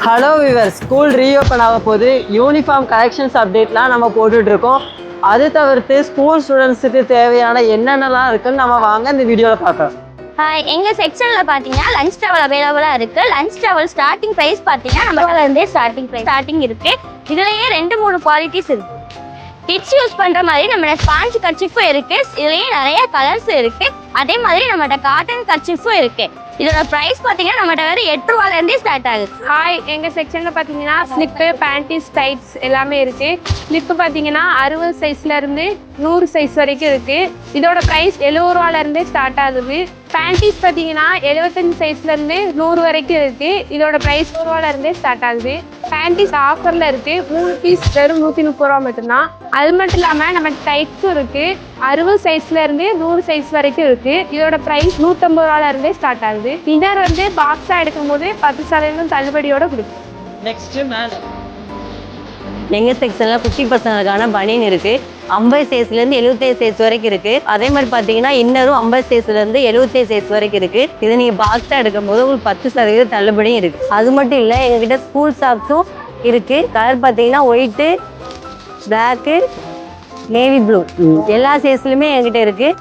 Hello விவர், school reopen ஆக போது uniform collections அப்டேட்லாம் நம்ம போட்டுட்ருக்கோம். அது தவிர்த்து ஸ்கூல் ஸ்டூடெண்ட்ஸுக்கு தேவையான என்னென்னலாம் இருக்குன்னு நம்ம வாங்க இந்த வீடியோவில் பார்க்கலாம். எங்கள் செக்ஷனில் பார்த்தீங்கன்னா லஞ்ச் டவல் அவைலபிளாக இருக்குது. லஞ்ச் டவல் ஸ்டார்டிங் ப்ரைஸ் பார்த்தீங்கன்னா நம்மகிட்டே ஸ்டார்டிங் இருக்குது. இதுலேயே 2-3 குவாலிட்டிஸ் இருக்குது. கிட்ஸ் யூஸ் பண்ணுற மாதிரி நம்ம ஸ்பாஞ்ச் கர்ச்சிஃபும் இருக்குது. இதுலேயே நிறைய கலர்ஸ் இருக்குது. அதே மாதிரி நம்மகிட்ட காட்டன் கர்ச்சிஃபும் இருக்குது. இதோட ப்ரைஸ் பார்த்தீங்கன்னா நம்மகிட்ட வேறு 8 ரூபாலேருந்தே ஸ்டார்ட் ஆகுது. எங்கள் செக்ஷனில் பார்த்தீங்கன்னா ஸ்லிப்பு, பேண்டிஸ், டைட்ஸ் எல்லாமே இருக்குது. ஸ்லிப்பு பார்த்தீங்கன்னா 60 சைஸ்லேருந்து 100 சைஸ் வரைக்கும் இருக்குது. இதோட ப்ரைஸ் 70 ரூபாலேருந்தே ஸ்டார்ட் ஆகுது. பேண்டிஸ் பார்த்தீங்கன்னா 75 சைஸ்லேருந்து 100 வரைக்கும் இருக்குது. இதோட ப்ரைஸ் 100 ரூபாலேருந்தே ஸ்டார்ட் ஆகுது. பேண்டிஸ் ஆஃபரில் இருக்குது. 3 பீஸ் வெறும் 130 ரூபா மட்டும்தான். அது மட்டும் இல்லாமல் நம்ம டைட்ஸும் இருக்குது. 60 சைஸ்லேருந்து 100 சைஸ் வரைக்கும் இருக்குது. இதோட ப்ரைஸ் 150 ரூபாலேருந்தே ஸ்டார்ட் ஆகுது. இன்னர் பாக்ஸாக எடுக்கும் போது 10% தள்ளுபடியோட கொடுக்கும். நெக்ஸ்ட் மேலே எங்கள் செக்ஷனில் குட்டி பசங்களுக்கான பனியன் இருக்குது. 50 சைஸ்லேருந்து 75 சைஸ் வரைக்கும் இருக்குது. அதே மாதிரி பார்த்தீங்கன்னா இன்னரும் 50 சைஸ்லேருந்து 75 சைஸ் வரைக்கும் இருக்குது. இது நீங்கள் பாக்ஸாக எடுக்கும் போது உங்களுக்கு 10% தள்ளுபடியும் இருக்குது. அது மட்டும் இல்லை, எங்ககிட்ட ஸ்கூல் சாக்ஸும் இருக்குது. கலர் பார்த்தீங்கன்னா ஒயிட்டு, பிளாக்கு, நேவி ப்ளூ எல்லா சைஸ்லையுமே என்கிட்ட இருக்குது.